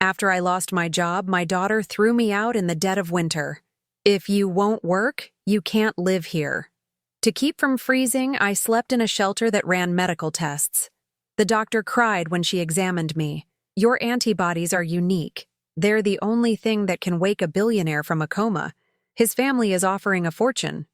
After I lost my job, my daughter threw me out in the dead of winter. If you won't work, you can't live here. To keep from freezing, I slept in a shelter that ran medical tests. The doctor cried when she examined me. Your antibodies are unique. They're the only thing that can wake a billionaire from a coma. His family is offering a fortune.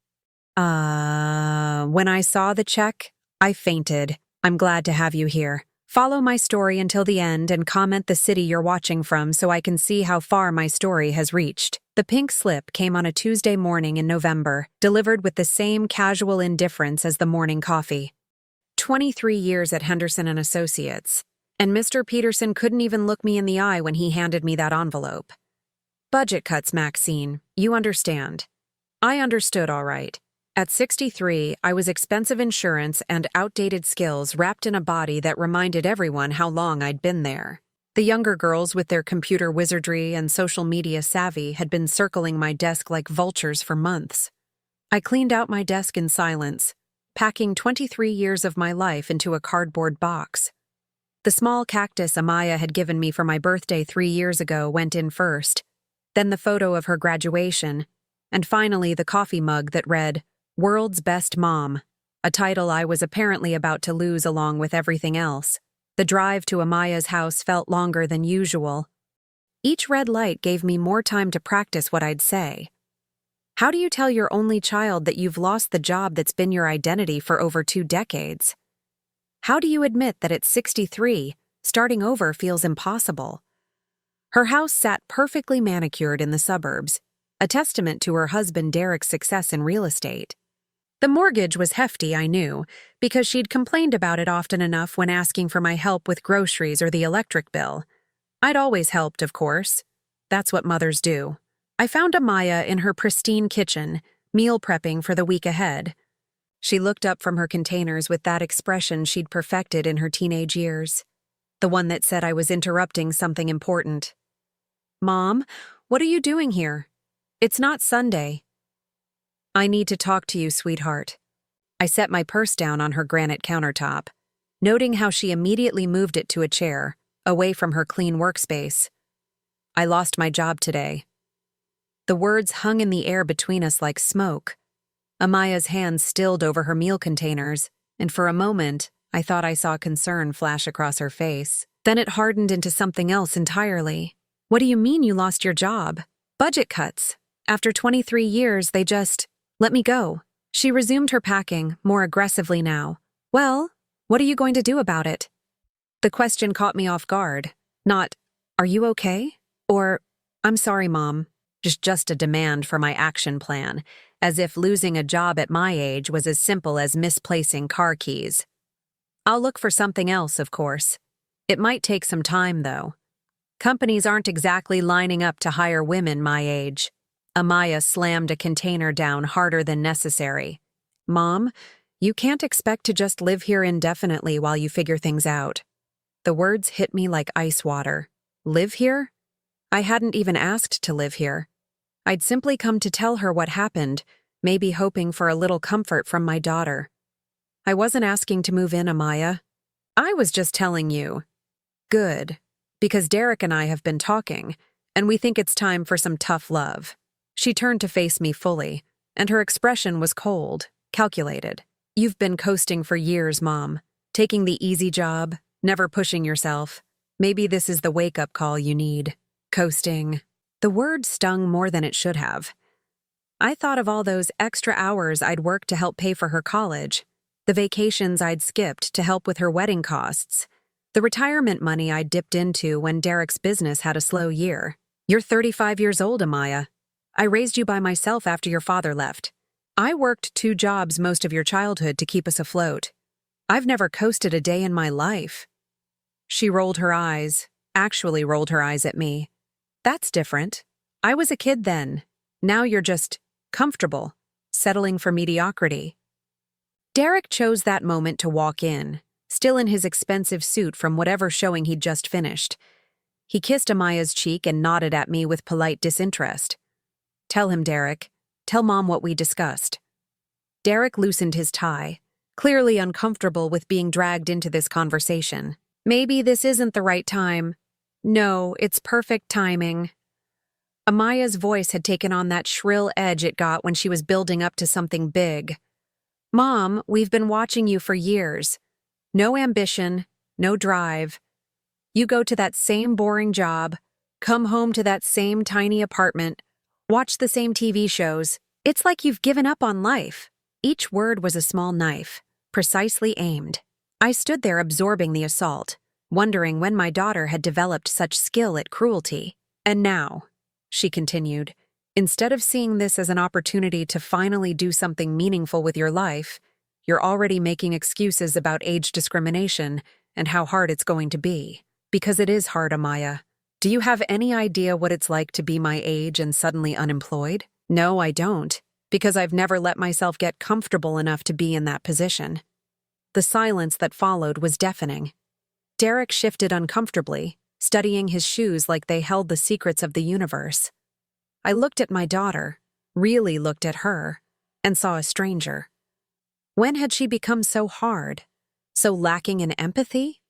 When I saw the check, I fainted. I'm glad to have you here. Follow my story until the end and comment the city you're watching from so I can see how far my story has reached. The pink slip came on a Tuesday morning in November, delivered with the same casual indifference as the morning coffee. 23 years at Henderson & Associates, and Mr. Peterson couldn't even look me in the eye when he handed me that envelope. Budget cuts, Maxine. You understand. I understood all right. At 63, I was expensive insurance and outdated skills wrapped in a body that reminded everyone how long I'd been there. The younger girls with their computer wizardry and social media savvy had been circling my desk like vultures for months. I cleaned out my desk in silence, packing 23 years of my life into a cardboard box. The small cactus Amaya had given me for my birthday 3 years ago went in first, then the photo of her graduation, and finally the coffee mug that read, World's Best Mom, a title I was apparently about to lose along with everything else. The drive to Amaya's house felt longer than usual. Each red light gave me more time to practice what I'd say. How do you tell your only child that you've lost the job that's been your identity for over 2 decades? How do you admit that at 63, starting over feels impossible? Her house sat perfectly manicured in the suburbs, a testament to her husband Derek's success in real estate. The mortgage was hefty, I knew, because she'd complained about it often enough when asking for my help with groceries or the electric bill. I'd always helped, of course. That's what mothers do. I found Amaya in her pristine kitchen, meal prepping for the week ahead. She looked up from her containers with that expression she'd perfected in her teenage years, the one that said I was interrupting something important. Mom, what are you doing here? It's not Sunday. I need to talk to you, sweetheart. I set my purse down on her granite countertop, noting how she immediately moved it to a chair, away from her clean workspace. I lost my job today. The words hung in the air between us like smoke. Amaya's hands stilled over her meal containers, and for a moment, I thought I saw concern flash across her face. Then it hardened into something else entirely. What do you mean you lost your job? Budget cuts. After 23 years, they just let me go. She resumed her packing, more aggressively now. Well, what are you going to do about it? The question caught me off guard. Not, are you okay? Or, I'm sorry, Mom. Just a demand for my action plan, as if losing a job at my age was as simple as misplacing car keys. I'll look for something else, of course. It might take some time, though. Companies aren't exactly lining up to hire women my age. Amaya slammed a container down harder than necessary. Mom, you can't expect to just live here indefinitely while you figure things out. The words hit me like ice water. Live here? I hadn't even asked to live here. I'd simply come to tell her what happened, maybe hoping for a little comfort from my daughter. I wasn't asking to move in, Amaya. I was just telling you. Good, because Derek and I have been talking, and we think it's time for some tough love. She turned to face me fully, and her expression was cold, calculated. You've been coasting for years, Mom, taking the easy job, never pushing yourself. Maybe this is the wake-up call you need. Coasting. The word stung more than it should have. I thought of all those extra hours I'd worked to help pay for her college, the vacations I'd skipped to help with her wedding costs, the retirement money I'd dipped into when Derek's business had a slow year. You're 35 years old, Amaya. I raised you by myself after your father left. I worked 2 jobs most of your childhood to keep us afloat. I've never coasted a day in my life. She rolled her eyes, actually rolled her eyes at me. That's different. I was a kid then. Now you're just comfortable, settling for mediocrity. Derek chose that moment to walk in, still in his expensive suit from whatever showing he'd just finished. He kissed Amaya's cheek and nodded at me with polite disinterest. Tell him, Derek. Tell Mom what we discussed. Derek loosened his tie, clearly uncomfortable with being dragged into this conversation. Maybe this isn't the right time. No, it's perfect timing. Amaya's voice had taken on that shrill edge it got when she was building up to something big. Mom, we've been watching you for years. No ambition, no drive. You go to that same boring job, come home to that same tiny apartment, watch the same TV shows. It's like you've given up on life. Each word was a small knife, precisely aimed. I stood there absorbing the assault, wondering when my daughter had developed such skill at cruelty. And now, she continued, instead of seeing this as an opportunity to finally do something meaningful with your life, you're already making excuses about age discrimination and how hard it's going to be. Because it is hard, Amaya. Do you have any idea what it's like to be my age and suddenly unemployed? No, I don't, because I've never let myself get comfortable enough to be in that position. The silence that followed was deafening. Derek shifted uncomfortably, studying his shoes like they held the secrets of the universe. I looked at my daughter, really looked at her, and saw a stranger. When had she become so hard, so lacking in empathy?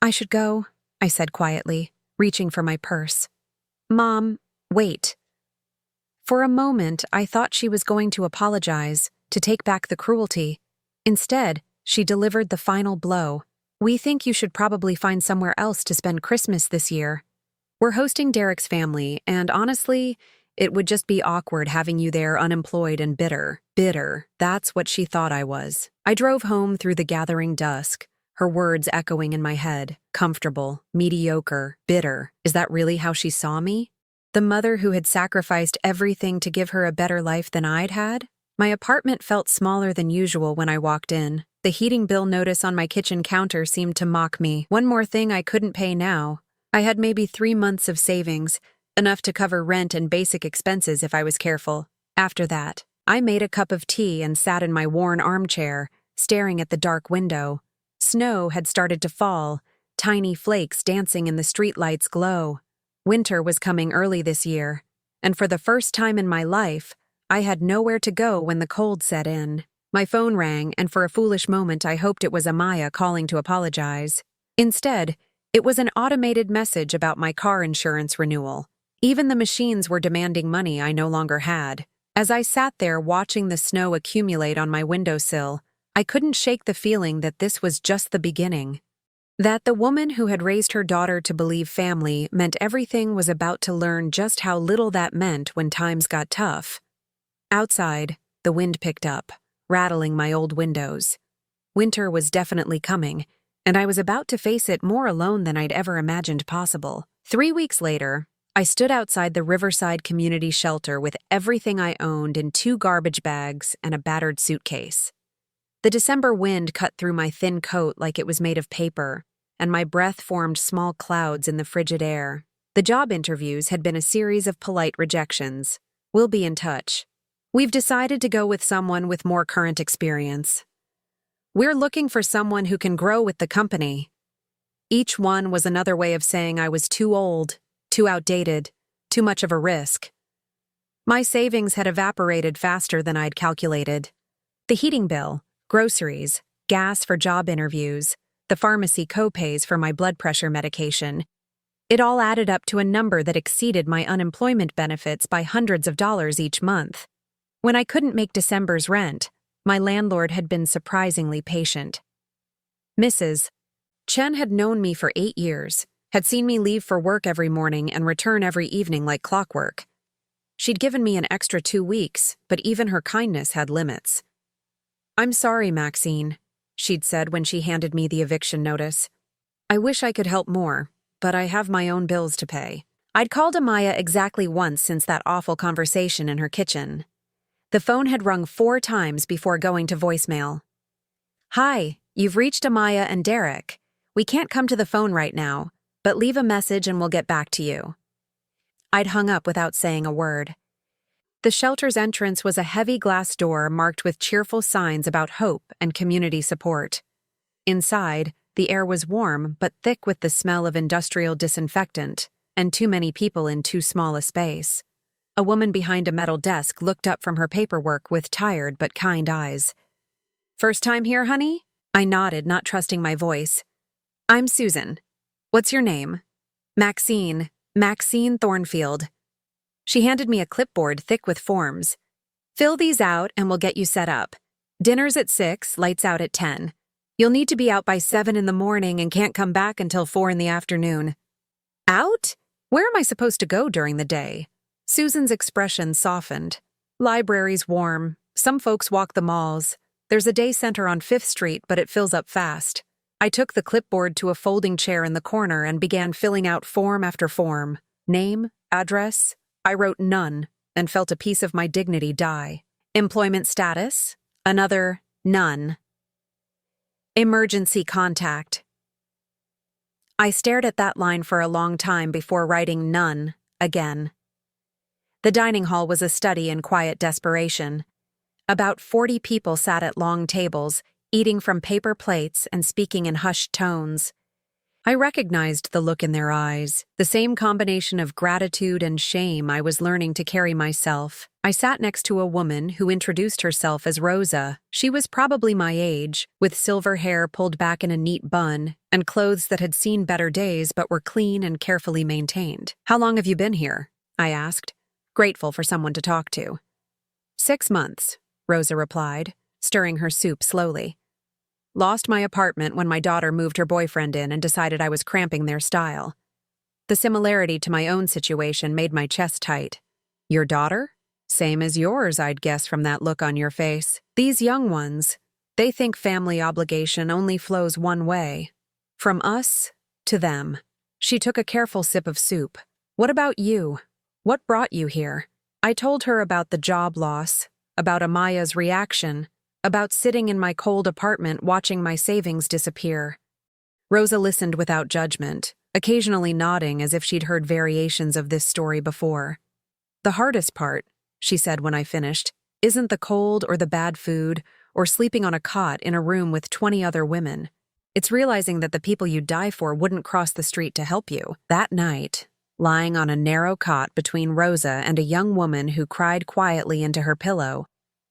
I should go, I said quietly, reaching for my purse. Mom, wait. For a moment, I thought she was going to apologize, to take back the cruelty. Instead, she delivered the final blow. We think you should probably find somewhere else to spend Christmas this year. We're hosting Derek's family, and honestly, it would just be awkward having you there unemployed and bitter. Bitter, that's what she thought I was. I drove home through the gathering dusk, her words echoing in my head. Comfortable, mediocre, bitter. Is that really how she saw me? The mother who had sacrificed everything to give her a better life than I'd had? My apartment felt smaller than usual when I walked in. The heating bill notice on my kitchen counter seemed to mock me. One more thing I couldn't pay now. I had maybe 3 months of savings, enough to cover rent and basic expenses if I was careful. After that, I made a cup of tea and sat in my worn armchair, staring at the dark window. Snow had started to fall, tiny flakes dancing in the streetlight's glow. Winter was coming early this year, and for the first time in my life, I had nowhere to go when the cold set in. My phone rang, and for a foolish moment I hoped it was Amaya calling to apologize. Instead, it was an automated message about my car insurance renewal. Even the machines were demanding money I no longer had. As I sat there watching the snow accumulate on my windowsill, I couldn't shake the feeling that this was just the beginning. That the woman who had raised her daughter to believe family meant everything was about to learn just how little that meant when times got tough. Outside, the wind picked up, rattling my old windows. Winter was definitely coming, and I was about to face it more alone than I'd ever imagined possible. 3 weeks later, I stood outside the Riverside Community Shelter with everything I owned in 2 garbage bags and a battered suitcase. The December wind cut through my thin coat like it was made of paper, and my breath formed small clouds in the frigid air. The job interviews had been a series of polite rejections. We'll be in touch. We've decided to go with someone with more current experience. We're looking for someone who can grow with the company. Each one was another way of saying I was too old, too outdated, too much of a risk. My savings had evaporated faster than I'd calculated. The heating bill, groceries, gas for job interviews, the pharmacy co-pays for my blood pressure medication. It all added up to a number that exceeded my unemployment benefits by hundreds of dollars each month. When I couldn't make December's rent, my landlord had been surprisingly patient. Mrs. Chen had known me for 8 years, had seen me leave for work every morning and return every evening like clockwork. She'd given me an extra 2 weeks, but even her kindness had limits. I'm sorry, Maxine, she'd said when she handed me the eviction notice. I wish I could help more, but I have my own bills to pay. I'd called Amaya exactly once since that awful conversation in her kitchen. The phone had rung 4 times before going to voicemail. Hi, you've reached Amaya and Derek. We can't come to the phone right now, but leave a message and we'll get back to you. I'd hung up without saying a word. The shelter's entrance was a heavy glass door marked with cheerful signs about hope and community support. Inside, the air was warm but thick with the smell of industrial disinfectant, and too many people in too small a space. A woman behind a metal desk looked up from her paperwork with tired but kind eyes. First time here, honey? I nodded, not trusting my voice. I'm Susan. What's your name? Maxine Thornfield. She handed me a clipboard thick with forms. Fill these out and we'll get you set up. Dinner's at 6, lights out at 10. You'll need to be out by 7 in the morning and can't come back until 4 in the afternoon. Out? Where am I supposed to go during the day? Susan's expression softened. Library's warm. Some folks walk the malls. There's a day center on 5th Street, but it fills up fast. I took the clipboard to a folding chair in the corner and began filling out form after form. Name, address. I wrote none and felt a piece of my dignity die. Employment status. Another none. Emergency contact. I stared at that line for a long time before writing none again. The dining hall was a study in quiet desperation. About 40 people sat at long tables, eating from paper plates and speaking in hushed tones. I recognized the look in their eyes, the same combination of gratitude and shame I was learning to carry myself. I sat next to a woman who introduced herself as Rosa. She was probably my age, with silver hair pulled back in a neat bun, and clothes that had seen better days but were clean and carefully maintained. "How long have you been here?" I asked, grateful for someone to talk to. 6 months, Rosa replied, stirring her soup slowly. Lost my apartment when my daughter moved her boyfriend in and decided I was cramping their style. The similarity to my own situation made my chest tight. Your daughter? Same as yours, I'd guess from that look on your face. These young ones, they think family obligation only flows one way. From us to them. She took a careful sip of soup. What about you? What brought you here? I told her about the job loss, about Amaya's reaction, about sitting in my cold apartment watching my savings disappear. Rosa listened without judgment, occasionally nodding as if she'd heard variations of this story before. The hardest part, she said when I finished, isn't the cold or the bad food or sleeping on a cot in a room with 20 other women. It's realizing that the people you die for wouldn't cross the street to help you. That night, lying on a narrow cot between Rosa and a young woman who cried quietly into her pillow,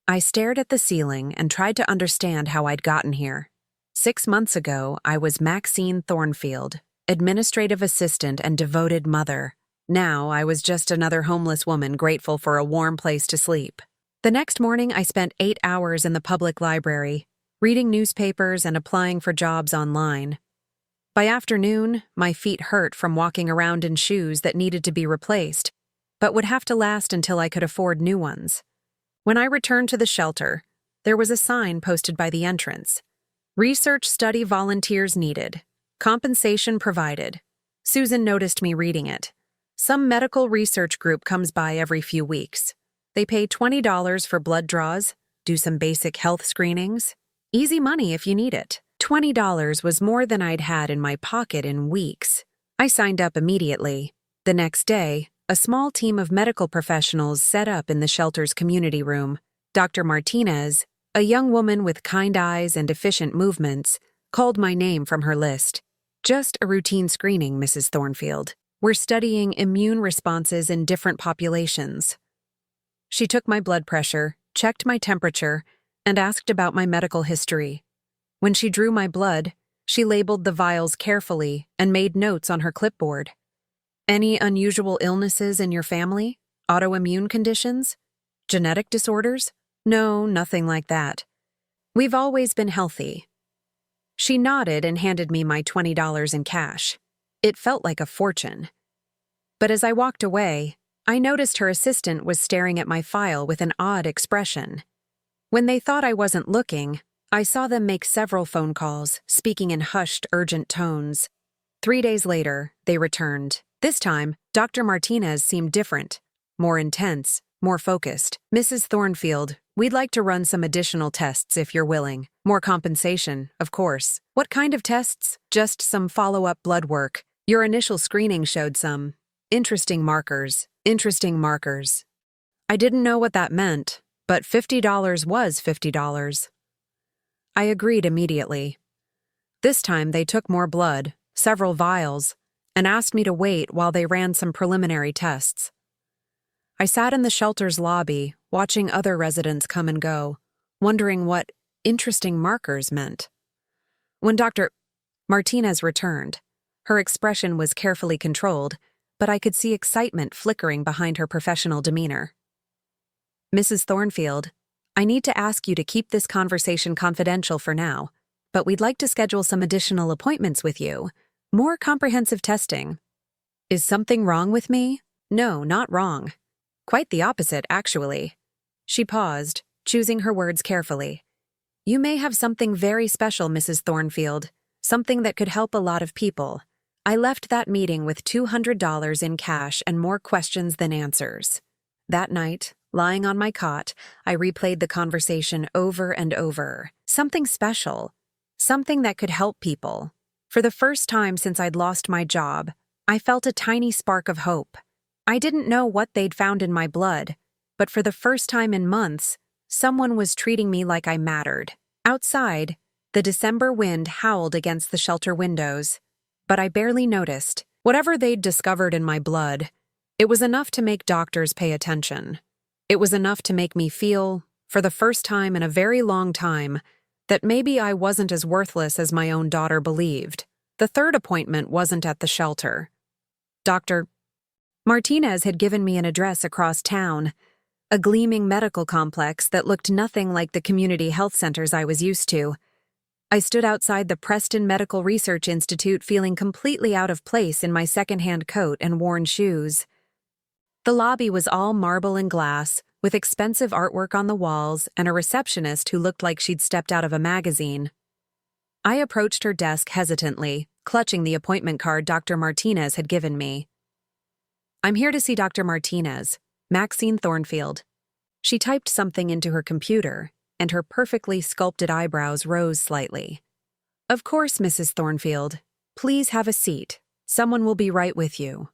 I stared at the ceiling and tried to understand how I'd gotten here. 6 months ago, I was Maxine Thornfield, administrative assistant and devoted mother. Now, I was just another homeless woman grateful for a warm place to sleep. The next morning, I spent 8 hours in the public library, reading newspapers and applying for jobs online. By afternoon, my feet hurt from walking around in shoes that needed to be replaced, but would have to last until I could afford new ones. When I returned to the shelter, there was a sign posted by the entrance. Research study volunteers needed. Compensation provided. Susan noticed me reading it. Some medical research group comes by every few weeks. They pay $20 for blood draws, do some basic health screenings. Easy money if you need it. $20 was more than I'd had in my pocket in weeks. I signed up immediately. The next day, a small team of medical professionals set up in the shelter's community room. Dr. Martinez, a young woman with kind eyes and efficient movements, called my name from her list. Just a routine screening, Mrs. Thornfield. We're studying immune responses in different populations. She took my blood pressure, checked my temperature, and asked about my medical history. When she drew my blood, she labeled the vials carefully and made notes on her clipboard. Any unusual illnesses in your family? Autoimmune conditions? Genetic disorders? No, nothing like that. We've always been healthy. She nodded and handed me my $20 in cash. It felt like a fortune. But as I walked away, I noticed her assistant was staring at my file with an odd expression. When they thought I wasn't looking, I saw them make several phone calls, speaking in hushed, urgent tones. 3 days later, they returned. This time, Dr. Martinez seemed different, more intense, more focused. Mrs. Thornfield, we'd like to run some additional tests if you're willing. More compensation, of course. What kind of tests? Just some follow-up blood work. Your initial screening showed some interesting markers. I didn't know what that meant, but $50 was $50. I agreed immediately. This time they took more blood, several vials, and asked me to wait while they ran some preliminary tests. I sat in the shelter's lobby, watching other residents come and go, wondering what interesting markers meant. When Dr. Martinez returned, Her expression was carefully controlled, but I could see excitement flickering behind her professional demeanor. "Mrs. Thornfield, I need to ask you to keep this conversation confidential for now, but we'd like to schedule some additional appointments with you. More comprehensive testing." "Is something wrong with me?" "No, not wrong. Quite the opposite, actually." She paused, choosing her words carefully. "You may have something very special, Mrs. Thornfield, something that could help a lot of people. I left that meeting with $200 in cash and more questions than answers." That night, lying on my cot, I replayed the conversation over and over. Something special. Something that could help people. For the first time since I'd lost my job, I felt a tiny spark of hope. I didn't know what they'd found in my blood, but for the first time in months, someone was treating me like I mattered. Outside, the December wind howled against the shelter windows, but I barely noticed. Whatever they'd discovered in my blood, it was enough to make doctors pay attention. It was enough to make me feel, for the first time in a very long time, that maybe I wasn't as worthless as my own daughter believed. The third appointment wasn't at the shelter. Dr. Martinez had given me an address across town, a gleaming medical complex that looked nothing like the community health centers I was used to. I stood outside the Preston Medical Research Institute feeling completely out of place in my secondhand coat and worn shoes. The lobby was all marble and glass, with expensive artwork on the walls and a receptionist who looked like she'd stepped out of a magazine. I approached her desk hesitantly, clutching the appointment card Dr. Martinez had given me. "I'm here to see Dr. Martinez, Maxine Thornfield." She typed something into her computer, and her perfectly sculpted eyebrows rose slightly. "Of course, Mrs. Thornfield. Please have a seat. Someone will be right with you."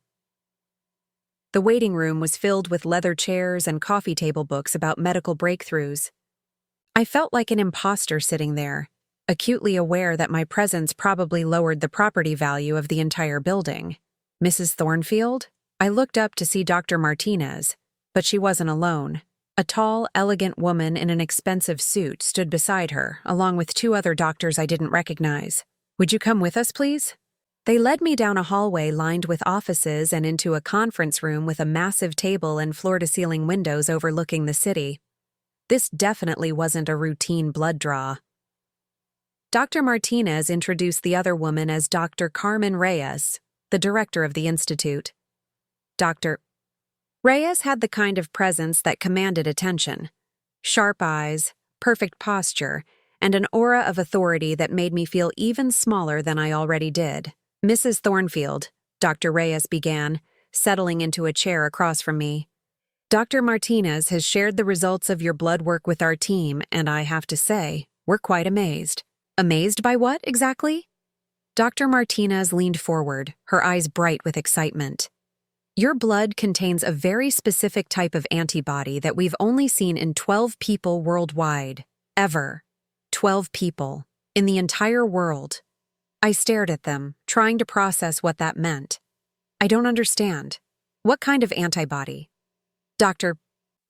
The waiting room was filled with leather chairs and coffee table books about medical breakthroughs. I felt like an imposter sitting there, acutely aware that my presence probably lowered the property value of the entire building. "Mrs. Thornfield?" I looked up to see Dr. Martinez, but she wasn't alone. A tall, elegant woman in an expensive suit stood beside her, along with two other doctors I didn't recognize. "Would you come with us, please?" They led me down a hallway lined with offices and into a conference room with a massive table and floor-to-ceiling windows overlooking the city. This definitely wasn't a routine blood draw. Dr. Martinez introduced the other woman as Dr. Carmen Reyes, the director of the institute. Dr. Reyes had the kind of presence that commanded attention. Sharp eyes, perfect posture, and an aura of authority that made me feel even smaller than I already did. "Mrs. Thornfield," Dr. Reyes began, settling into a chair across from me. "Dr. Martinez has shared the results of your blood work with our team, and I have to say, we're quite amazed." "Amazed by what, exactly?" Dr. Martinez leaned forward, her eyes bright with excitement. "Your blood contains a very specific type of antibody that we've only seen in 12 people worldwide. Ever. 12 people. In the entire world." I stared at them, trying to process what that meant. "I don't understand. What kind of antibody?" Dr.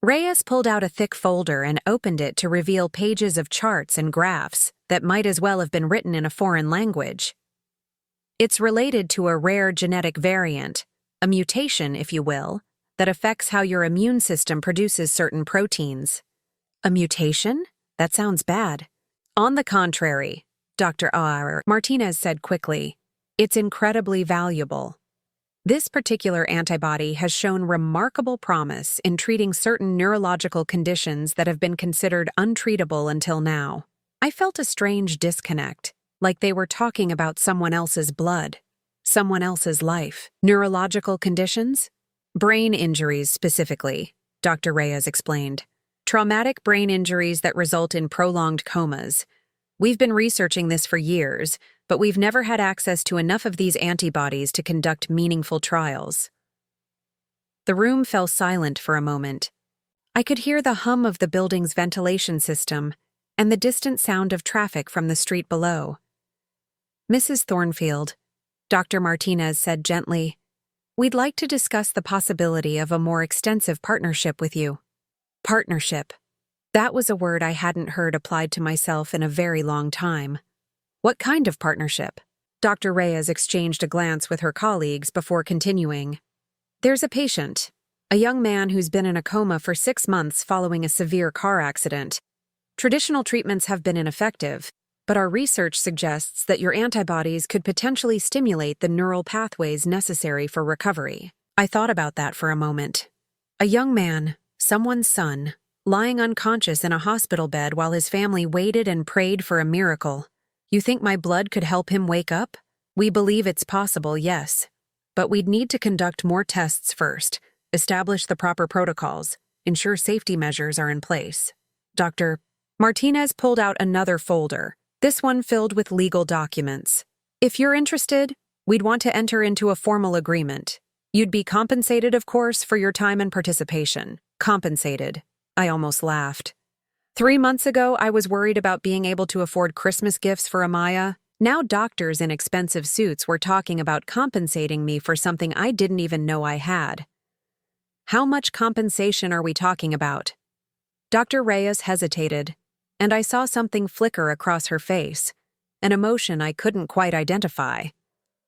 Reyes pulled out a thick folder and opened it to reveal pages of charts and graphs that might as well have been written in a foreign language. "It's related to a rare genetic variant, a mutation, if you will, that affects how your immune system produces certain proteins." "A mutation? That sounds bad." "On the contrary," Dr. Martinez said quickly, "it's incredibly valuable. This particular antibody has shown remarkable promise in treating certain neurological conditions that have been considered untreatable until now." I felt a strange disconnect, like they were talking about someone else's blood, someone else's life. "Neurological conditions?" "Brain injuries specifically," Dr. Reyes explained. "Traumatic brain injuries that result in prolonged comas. We've been researching this for years, but we've never had access to enough of these antibodies to conduct meaningful trials." The room fell silent for a moment. I could hear the hum of the building's ventilation system and the distant sound of traffic from the street below. "Mrs. Thornfield," Dr. Martinez said gently, "we'd like to discuss the possibility of a more extensive partnership with you." Partnership. That was a word I hadn't heard applied to myself in a very long time. "What kind of partnership?" Dr. Reyes exchanged a glance with her colleagues before continuing. There's a patient, a young man who's been in a coma for 6 months following a severe car accident. Traditional treatments have been ineffective, but our research suggests that your antibodies could potentially stimulate the neural pathways necessary for recovery. I thought about that for a moment. A young man, someone's son, lying unconscious in a hospital bed while his family waited and prayed for a miracle. You think my blood could help him wake up? We believe it's possible, yes. But we'd need to conduct more tests first, establish the proper protocols, ensure safety measures are in place. Dr. Martinez pulled out another folder, this one filled with legal documents. If you're interested, we'd want to enter into a formal agreement. You'd be compensated, of course, for your time and participation. Compensated. I almost laughed. 3 months ago, I was worried about being able to afford Christmas gifts for Amaya. Now doctors in expensive suits were talking about compensating me for something I didn't even know I had. How much compensation are we talking about? Dr. Reyes hesitated, and I saw something flicker across her face, an emotion I couldn't quite identify.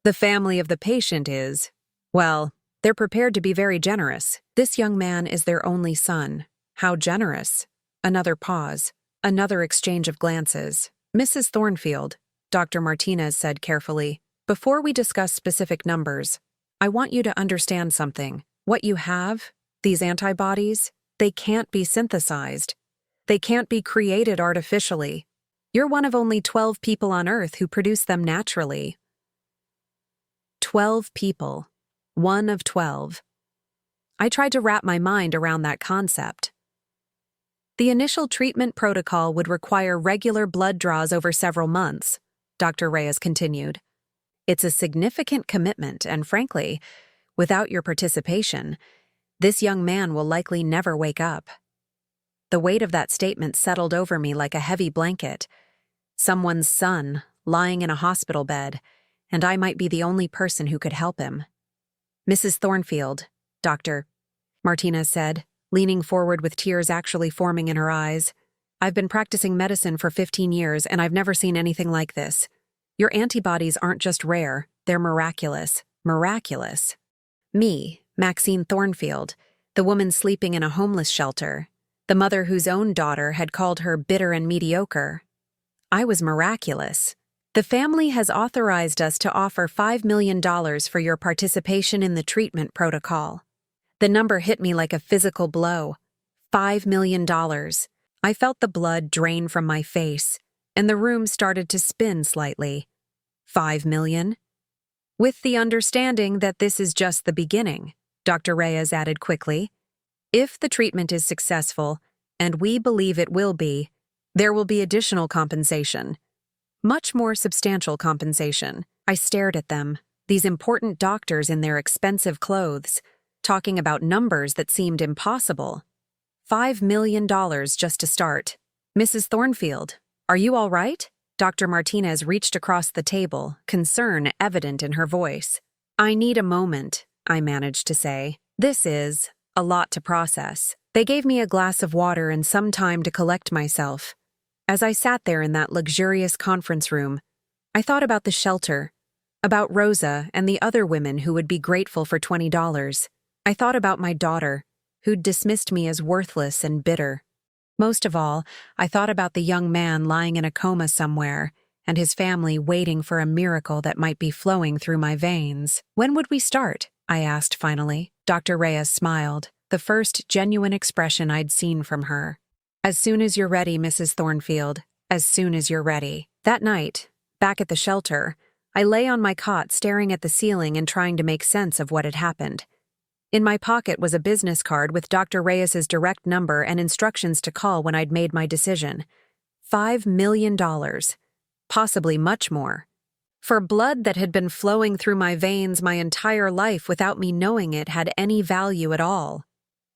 The family of the patient is, well, they're prepared to be very generous. This young man is their only son. How generous? Another pause, another exchange of glances. Mrs. Thornfield, Dr. Martinez said carefully, before we discuss specific numbers, I want you to understand something. What you have, these antibodies, they can't be synthesized. They can't be created artificially. You're one of only 12 people on Earth who produce them naturally. 12 people. 1 of 12. I tried to wrap my mind around that concept. The initial treatment protocol would require regular blood draws over several months, Dr. Reyes continued. It's a significant commitment, and frankly, without your participation, this young man will likely never wake up. The weight of that statement settled over me like a heavy blanket. Someone's son, lying in a hospital bed, and I might be the only person who could help him. Mrs. Thornfield, Dr. Martinez said, leaning forward with tears actually forming in her eyes. I've been practicing medicine for 15 years, and I've never seen anything like this. Your antibodies aren't just rare, they're miraculous. Miraculous. Me, Maxine Thornfield, the woman sleeping in a homeless shelter, the mother whose own daughter had called her bitter and mediocre. I was miraculous. The family has authorized us to offer $5 million for your participation in the treatment protocol. The number hit me like a physical blow. $5 million. I felt the blood drain from my face, and the room started to spin slightly. 5 million? With the understanding that this is just the beginning, Dr. Reyes added quickly. If the treatment is successful, and we believe it will be, there will be additional compensation. Much more substantial compensation. I stared at them, these important doctors in their expensive clothes, talking about numbers that seemed impossible. $5 million just to start. Mrs. Thornfield, are you all right? Dr. Martinez reached across the table, concern evident in her voice. I need a moment, I managed to say. This is a lot to process. They gave me a glass of water and some time to collect myself. As I sat there in that luxurious conference room, I thought about the shelter, about Rosa and the other women who would be grateful for $20. I thought about my daughter, who'd dismissed me as worthless and bitter. Most of all, I thought about the young man lying in a coma somewhere, and his family waiting for a miracle that might be flowing through my veins. When would we start? I asked finally. Dr. Reyes smiled, the first genuine expression I'd seen from her. As soon as you're ready, Mrs. Thornfield. As soon as you're ready. That night, back at the shelter, I lay on my cot staring at the ceiling and trying to make sense of what had happened. In my pocket was a business card with Dr. Reyes's direct number and instructions to call when I'd made my decision. $5 million. Possibly much more. For blood that had been flowing through my veins my entire life without me knowing it had any value at all.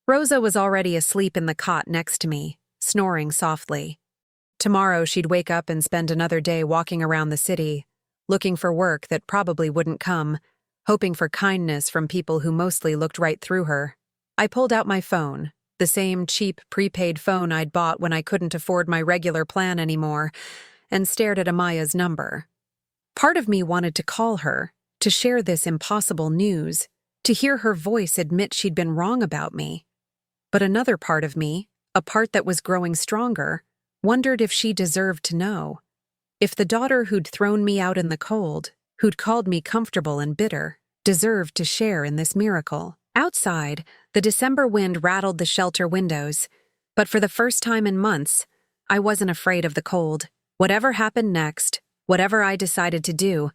Rosa was already asleep in the cot next to me, snoring softly. Tomorrow she'd wake up and spend another day walking around the city, looking for work that probably wouldn't come, hoping for kindness from people who mostly looked right through her. I pulled out my phone, the same cheap prepaid phone I'd bought when I couldn't afford my regular plan anymore, and stared at Amaya's number. Part of me wanted to call her, to share this impossible news, to hear her voice admit she'd been wrong about me. But another part of me, a part that was growing stronger, wondered if she deserved to know. If the daughter who'd thrown me out in the cold, who'd called me comfortable and bitter, deserved to share in this miracle. Outside, the December wind rattled the shelter windows, but for the first time in months, I wasn't afraid of the cold. Whatever happened next, whatever I decided to do,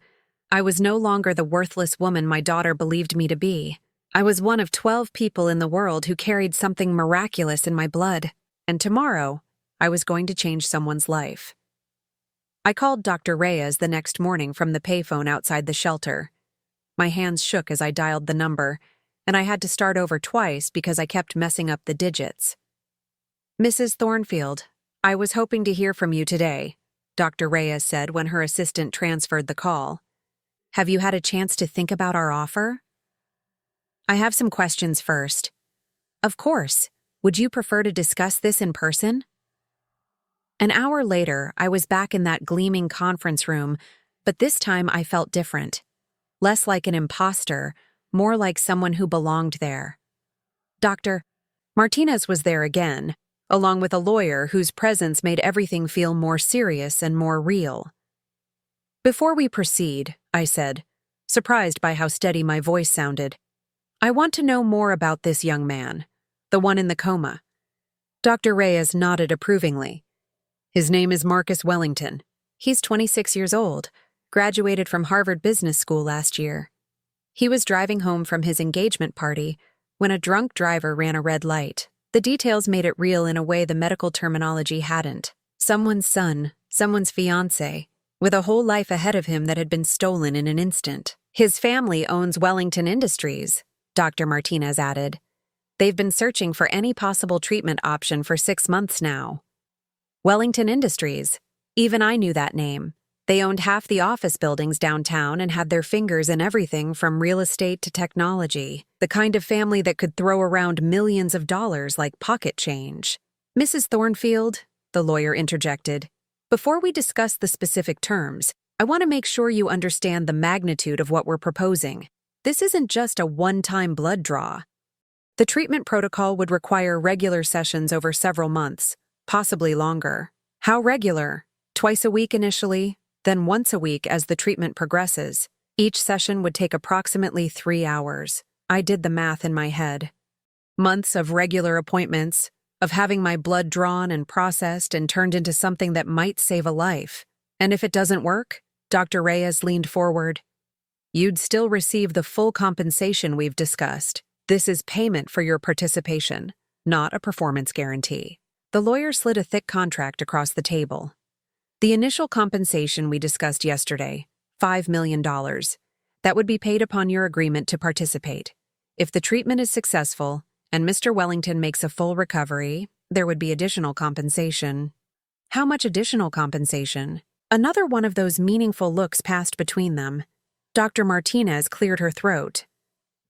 I was no longer the worthless woman my daughter believed me to be. I was one of 12 people in the world who carried something miraculous in my blood, and tomorrow, I was going to change someone's life. I called Dr. Reyes the next morning from the payphone outside the shelter. My hands shook as I dialed the number, and I had to start over twice because I kept messing up the digits. "Mrs. Thornfield, I was hoping to hear from you today," Dr. Reyes said when her assistant transferred the call. "Have you had a chance to think about our offer?" "I have some questions first." "Of course. Would you prefer to discuss this in person?" An hour later, I was back in that gleaming conference room, but this time I felt different. Less like an imposter, more like someone who belonged there. Dr. Martinez was there again, along with a lawyer whose presence made everything feel more serious and more real. "Before we proceed," I said, surprised by how steady my voice sounded, "I want to know more about this young man, the one in the coma." Dr. Reyes nodded approvingly. "His name is Marcus Wellington. He's 26 years old, graduated from Harvard Business School last year. He was driving home from his engagement party when a drunk driver ran a red light. The details made it real in a way the medical terminology hadn't. Someone's son, someone's fiancé, with a whole life ahead of him that had been stolen in an instant. His family owns Wellington Industries," Dr. Martinez added. "They've been searching for any possible treatment option for 6 months now." Wellington Industries. Even I knew that name. They owned half the office buildings downtown and had their fingers in everything from real estate to technology, the kind of family that could throw around millions of dollars like pocket change. "Mrs. Thornfield," the lawyer interjected, "before we discuss the specific terms, I want to make sure you understand the magnitude of what we're proposing. This isn't just a one-time blood draw. The treatment protocol would require regular sessions over several months, possibly longer. How regular? Twice a week initially, then once a week as the treatment progresses. Each session would take approximately 3 hours. I did the math in my head. Months of regular appointments, of having my blood drawn and processed and turned into something that might save a life. And if it doesn't work, Dr. Reyes leaned forward, "You'd still receive the full compensation we've discussed. This is payment for your participation, not a performance guarantee." The lawyer slid a thick contract across the table. "The initial compensation we discussed yesterday, $5 million. That would be paid upon your agreement to participate. If the treatment is successful and Mr. Wellington makes a full recovery, there would be additional compensation." "How much additional compensation?" Another one of those meaningful looks passed between them. Dr. Martinez cleared her throat.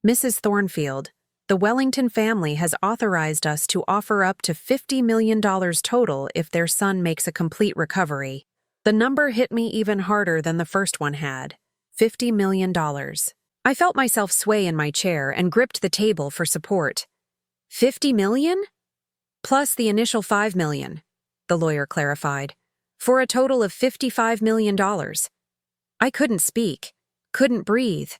"Mrs. Thornfield, the Wellington family has authorized us to offer up to $50 million total if their son makes a complete recovery." The number hit me even harder than the first one had. $50 million. I felt myself sway in my chair and gripped the table for support. $50 million? Plus the initial $5 million, the lawyer clarified, for a total of $55 million. I couldn't speak, couldn't breathe.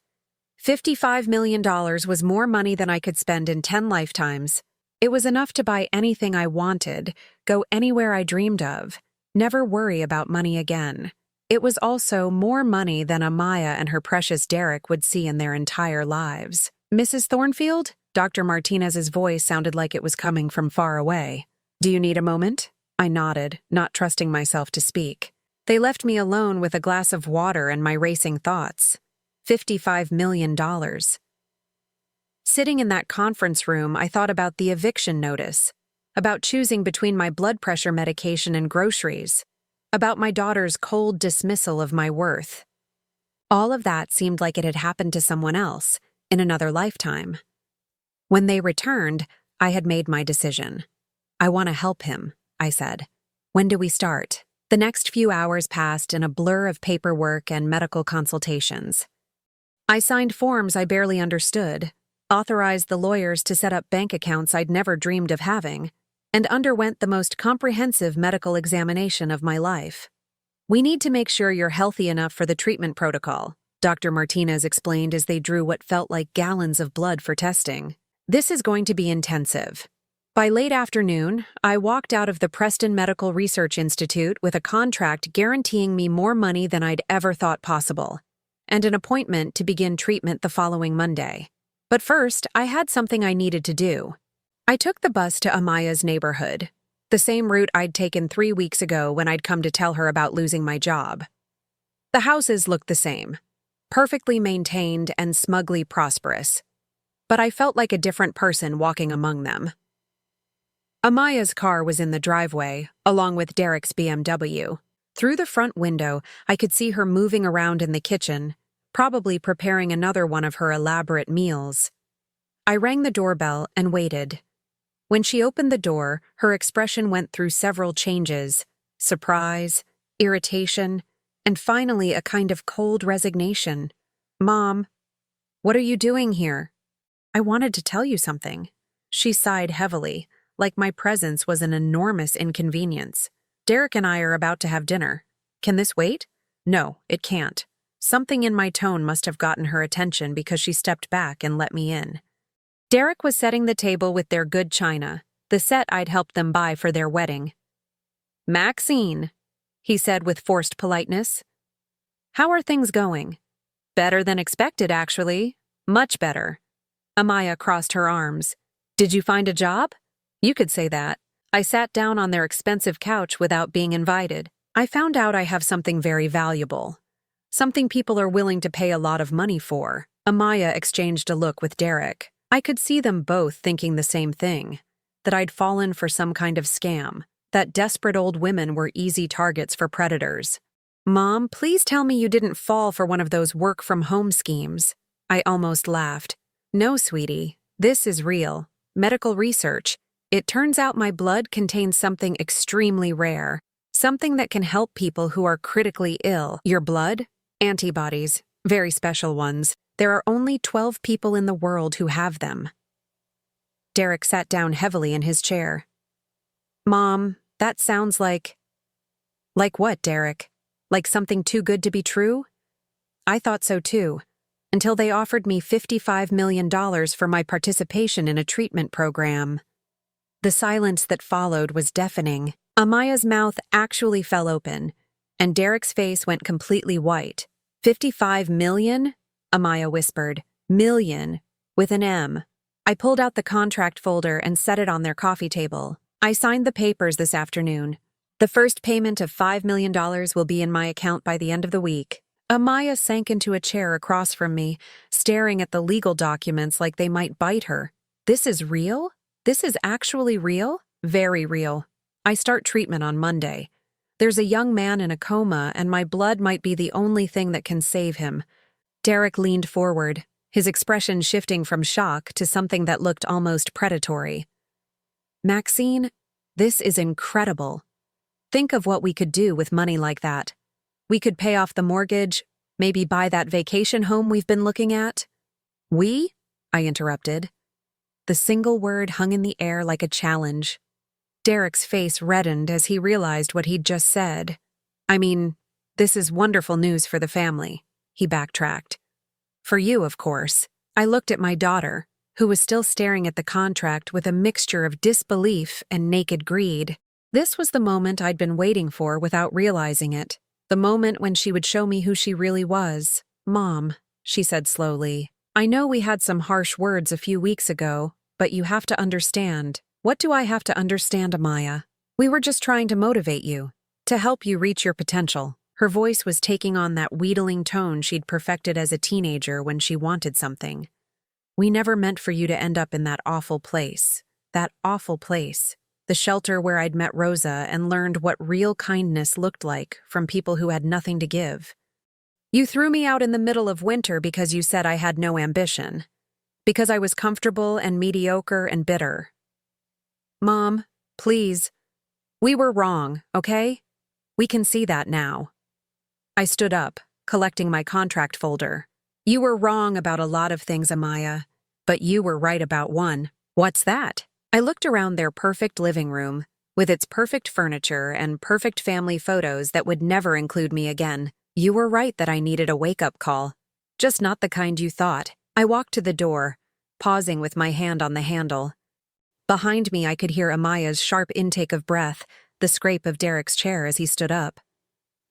$55 million was more money than I could spend in 10 lifetimes. It was enough to buy anything I wanted, go anywhere I dreamed of, never worry about money again. It was also more money than Amaya and her precious Derek would see in their entire lives. "Mrs. Thornfield?" Dr. Martinez's voice sounded like it was coming from far away. "Do you need a moment?" I nodded, not trusting myself to speak. They left me alone with a glass of water and my racing thoughts. $55 million. Sitting in that conference room, I thought about the eviction notice, about choosing between my blood pressure medication and groceries, about my daughter's cold dismissal of my worth. All of that seemed like it had happened to someone else, in another lifetime. When they returned, I had made my decision. "I want to help him," I said. "When do we start?" The The next few hours passed in a blur of paperwork and medical consultations. I signed forms I barely understood, authorized the lawyers to set up bank accounts I'd never dreamed of having, and underwent the most comprehensive medical examination of my life. "We need to make sure you're healthy enough for the treatment protocol," Dr. Martinez explained as they drew what felt like gallons of blood for testing. "This is going to be intensive." By late afternoon, I walked out of the Preston Medical Research Institute with a contract guaranteeing me more money than I'd ever thought possible, and an appointment to begin treatment the following Monday. But first, I had something I needed to do. I took the bus to Amaya's neighborhood, the same route I'd taken 3 weeks ago when I'd come to tell her about losing my job. The houses looked the same, perfectly maintained and smugly prosperous, but I felt like a different person walking among them. Amaya's car was in the driveway, along with Derek's BMW. Through the front window, I could see her moving around in the kitchen, probably preparing another one of her elaborate meals. I rang the doorbell and waited. When she opened the door, her expression went through several changes: surprise, irritation, and finally a kind of cold resignation. "Mom, what are you doing here?" "I wanted to tell you something." She sighed heavily, like my presence was an enormous inconvenience. "Derek and I are about to have dinner. Can this wait?" "No, it can't." Something in my tone must have gotten her attention because she stepped back and let me in. Derek was setting the table with their good china, the set I'd helped them buy for their wedding. "Maxine," he said with forced politeness. "How are things going?" "Better than expected, actually. Much better." Amaya crossed her arms. "Did you find a job?" "You could say that." I sat down on their expensive couch without being invited. "I found out I have something very valuable. Something people are willing to pay a lot of money for." Amaya exchanged a look with Derek. I could see them both thinking the same thing, that I'd fallen for some kind of scam, that desperate old women were easy targets for predators. "Mom, please tell me you didn't fall for one of those work-from-home schemes." I almost laughed. "No, sweetie, this is real. Medical research. It turns out my blood contains something extremely rare, something that can help people who are critically ill." "Your blood?" "Antibodies. Very special ones. There are only 12 people in the world who have them." Derek sat down heavily in his chair. "Mom, that sounds like—" "Like what, Derek? Like something too good to be true?" "I thought so too, until they offered me $55 million for my participation in a treatment program." The silence that followed was deafening. Amaya's mouth actually fell open, and Derek's face went completely white. $55 million? Amaya whispered. "Million, with an M." I pulled out the contract folder and set it on their coffee table. "I signed the papers this afternoon. The first payment of $5 million will be in my account by the end of the week." Amaya sank into a chair across from me, staring at the legal documents like they might bite her. "This is real? This is actually real?" "Very real. I start treatment on Monday. There's a young man in a coma, and my blood might be the only thing that can save him." Derek leaned forward, his expression shifting from shock to something that looked almost predatory. "Maxine, this is incredible. Think of what we could do with money like that. We could pay off the mortgage, maybe buy that vacation home we've been looking at." "We?" I interrupted. The single word hung in the air like a challenge. Derek's face reddened as he realized what he'd just said. "I mean, this is wonderful news for the family," he backtracked. "For you, of course." I looked at my daughter, who was still staring at the contract with a mixture of disbelief and naked greed. This was the moment I'd been waiting for without realizing it. The moment when she would show me who she really was. "Mom," she said slowly, "I know we had some harsh words a few weeks ago, but you have to understand." "What do I have to understand, Amaya? We were just trying to motivate you, to help you reach your potential." Her voice was taking on that wheedling tone she'd perfected as a teenager when she wanted something. "We never meant for you to end up in that awful place. That awful place. The shelter where I'd met Rosa and learned what real kindness looked like from people who had nothing to give. You threw me out in the middle of winter because you said I had no ambition. Because I was comfortable and mediocre and bitter. Mom, please. We were wrong, okay? We can see that now. I stood up, collecting my contract folder. You were wrong about a lot of things, Amaya, but you were right about one. What's that? I looked around their perfect living room, with its perfect furniture and perfect family photos that would never include me again. You were right that I needed a wake-up call. Just not the kind you thought. I walked to the door, pausing with my hand on the handle. Behind me, I could hear Amaya's sharp intake of breath, the scrape of Derek's chair as he stood up.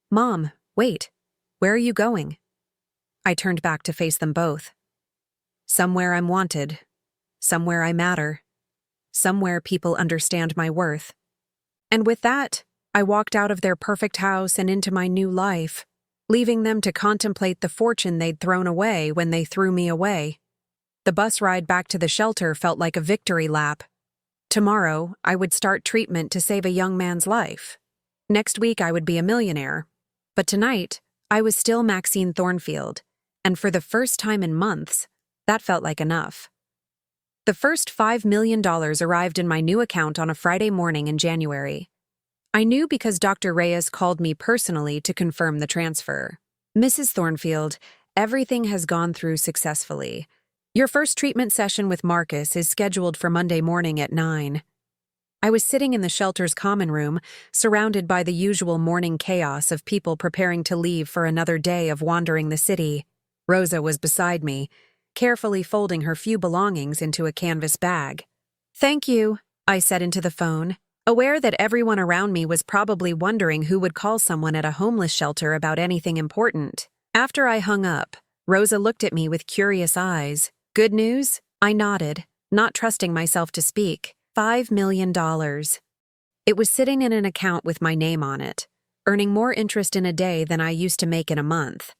Mom, wait. Where are you going? I turned back to face them both. Somewhere I'm wanted. Somewhere I matter. Somewhere people understand my worth. And with that, I walked out of their perfect house and into my new life, leaving them to contemplate the fortune they'd thrown away when they threw me away. The bus ride back to the shelter felt like a victory lap. Tomorrow, I would start treatment to save a young man's life. Next week, I would be a millionaire. But tonight, I was still Maxine Thornfield, and for the first time in months, that felt like enough. The first $5 million arrived in my new account on a Friday morning in January. I knew because Dr. Reyes called me personally to confirm the transfer. Mrs. Thornfield, everything has gone through successfully. Your first treatment session with Marcus is scheduled for Monday morning at 9. I was sitting in the shelter's common room, surrounded by the usual morning chaos of people preparing to leave for another day of wandering the city. Rosa was beside me, carefully folding her few belongings into a canvas bag. Thank you, I said into the phone, aware that everyone around me was probably wondering who would call someone at a homeless shelter about anything important. After I hung up, Rosa looked at me with curious eyes. Good news? I nodded, not trusting myself to speak. $5 million. It was sitting in an account with my name on it, earning more interest in a day than I used to make in a month.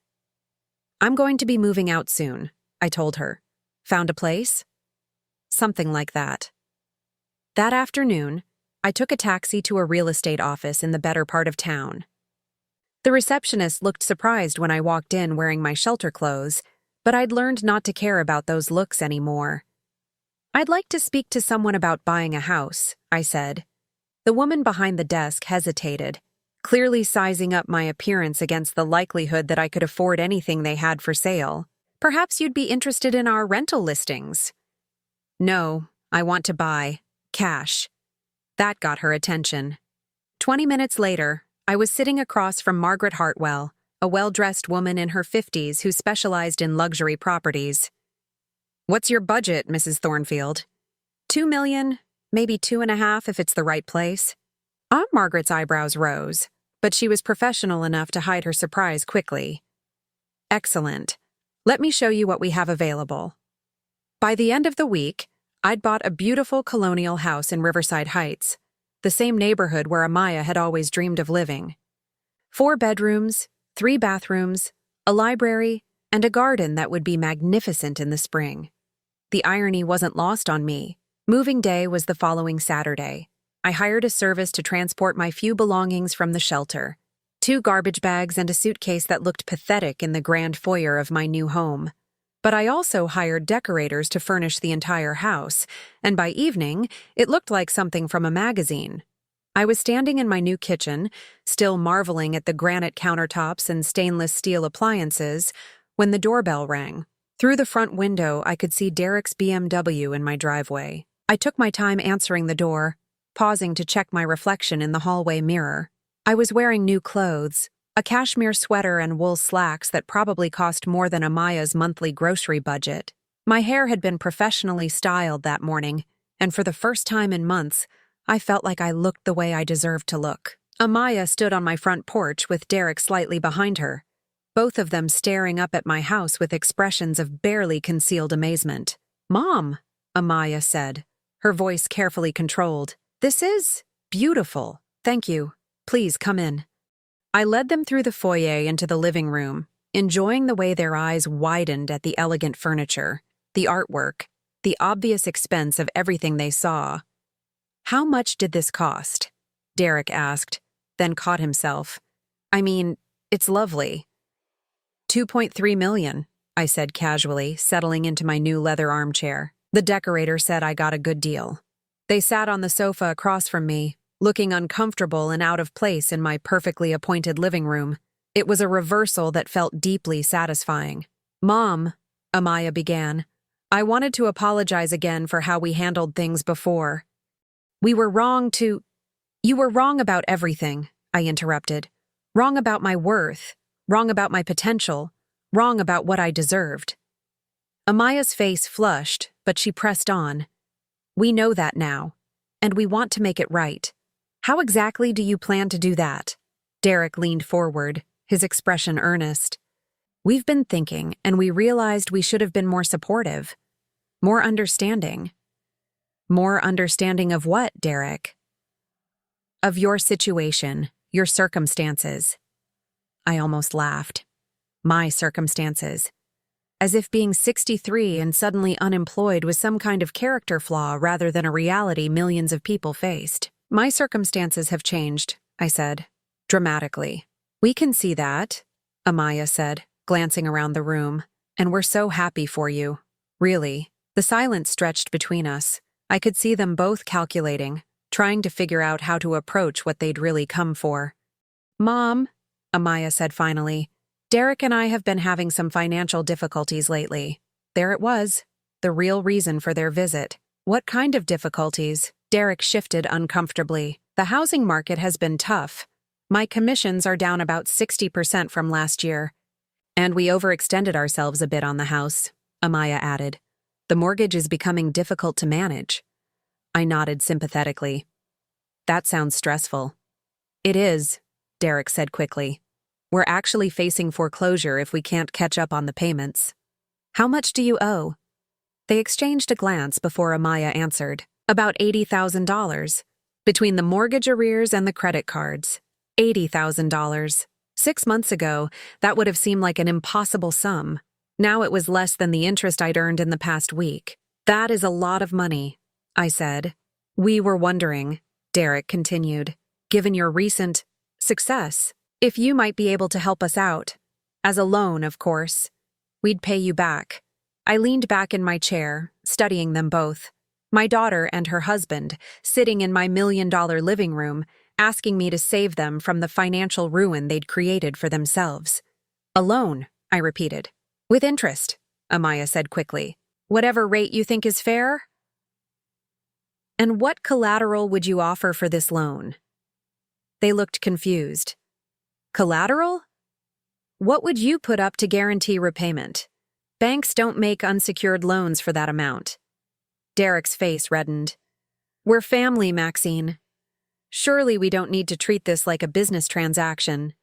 I'm going to be moving out soon, I told her. Found a place? Something like that. That afternoon, I took a taxi to a real estate office in the better part of town. The receptionist looked surprised when I walked in wearing my shelter clothes, but I'd learned not to care about those looks anymore. I'd like to speak to someone about buying a house, I said. The woman behind the desk hesitated, clearly sizing up my appearance against the likelihood that I could afford anything they had for sale. Perhaps you'd be interested in our rental listings. No, I want to buy. Cash. That got her attention. 20 minutes later, I was sitting across from Margaret Hartwell, a well-dressed woman in her 50s who specialized in luxury properties. What's your budget, Mrs. Thornfield? $2 million, maybe 2.5 if it's the right place. Aunt Margaret's eyebrows rose, but she was professional enough to hide her surprise quickly. Excellent. Let me show you what we have available. By the end of the week, I'd bought a beautiful colonial house in Riverside Heights, the same neighborhood where Amaya had always dreamed of living. 4 bedrooms, 3 bathrooms, a library, and a garden that would be magnificent in the spring. The irony wasn't lost on me. Moving day was the following Saturday. I hired a service to transport my few belongings from the shelter. 2 garbage bags and a suitcase that looked pathetic in the grand foyer of my new home. But I also hired decorators to furnish the entire house, and by evening, it looked like something from a magazine. I was standing in my new kitchen, still marveling at the granite countertops and stainless steel appliances, when the doorbell rang. Through the front window, I could see Derek's BMW in my driveway. I took my time answering the door, pausing to check my reflection in the hallway mirror. I was wearing new clothes, a cashmere sweater and wool slacks that probably cost more than Amaya's monthly grocery budget. My hair had been professionally styled that morning, and for the first time in months, I felt like I looked the way I deserved to look. Amaya stood on my front porch with Derek slightly behind her, both of them staring up at my house with expressions of barely concealed amazement. "Mom," Amaya said, her voice carefully controlled. "This is beautiful. Thank you. Please come in." I led them through the foyer into the living room, enjoying the way their eyes widened at the elegant furniture, the artwork, the obvious expense of everything they saw. "How much did this cost?" Derek asked, then caught himself. "I mean, it's lovely." $2.3 million, I said casually, settling into my new leather armchair. The decorator said I got a good deal. They sat on the sofa across from me, looking uncomfortable and out of place in my perfectly appointed living room. It was a reversal that felt deeply satisfying. "Mom," Amaya began, "I wanted to apologize again for how we handled things before. We were wrong to—" "You were wrong about everything," I interrupted. "Wrong about my worth, wrong about my potential, wrong about what I deserved." Amaya's face flushed, but she pressed on. "We know that now, and we want to make it right. How exactly do you plan to do that?" Derek leaned forward, his expression earnest. "We've been thinking, and we realized we should have been more supportive, more understanding." "More understanding of what, Derek?" "Of your situation, your circumstances." I almost laughed. My circumstances. As if being 63 and suddenly unemployed was some kind of character flaw rather than a reality millions of people faced. "My circumstances have changed," I said, dramatically. "We can see that," Amaya said, glancing around the room, "and we're so happy for you. Really." The silence stretched between us. I could see them both calculating, trying to figure out how to approach what they'd really come for. "Mom," Amaya said finally, "Derek and I have been having some financial difficulties lately." There it was, the real reason for their visit. "What kind of difficulties?" Derek shifted uncomfortably. "The housing market has been tough. My commissions are down about 60% from last year. And we overextended ourselves a bit on the house," Amaya added. "The mortgage is becoming difficult to manage." I nodded sympathetically. "That sounds stressful." "It is," Derek said quickly. "We're actually facing foreclosure if we can't catch up on the payments." "How much do you owe?" They exchanged a glance before Amaya answered. "About $80,000. Between the mortgage arrears and the credit cards. $80,000. 6 months ago, that would have seemed like an impossible sum. Now it was less than the interest I'd earned in the past week." "That is a lot of money," I said. "We were wondering," Derek continued, "given your recent success, if you might be able to help us out. As a loan, of course. We'd pay you back." I leaned back in my chair, studying them both. My daughter and her husband, sitting in my $1 million living room, asking me to save them from the financial ruin they'd created for themselves. "A loan," I repeated. "With interest," Amaya said quickly. "Whatever rate you think is fair?" "And what collateral would you offer for this loan?" They looked confused. "Collateral? What would you put up to guarantee repayment? Banks don't make unsecured loans for that amount." Derek's face reddened. "We're family, Maxine. Surely we don't need to treat this like a business transaction."